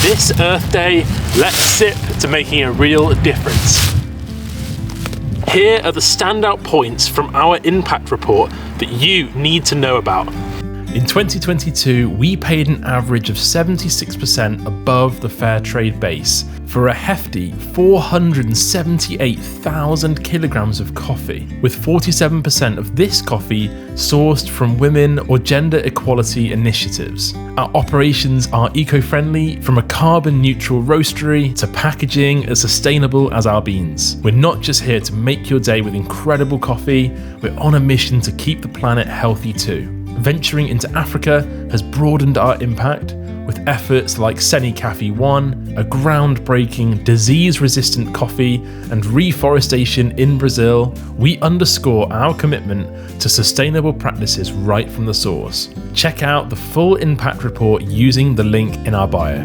This Earth Day, let's sip to making a real difference. Here are the standout points from our impact report that you need to know about. In 2022, we paid an average of 76% above the fair trade base for a hefty 478,000 kilograms of coffee, with 47% of this coffee sourced from women or gender equality initiatives. Our operations are eco-friendly, from a carbon-neutral roastery to packaging as sustainable as our beans. We're not just here to make your day with incredible coffee, we're on a mission to keep the planet healthy too. Venturing into Africa has broadened our impact with efforts like Senicafe One, a groundbreaking disease-resistant coffee, and reforestation in Brazil. We underscore our commitment to sustainable practices right from the source. Check out the full impact report using the link in our bio.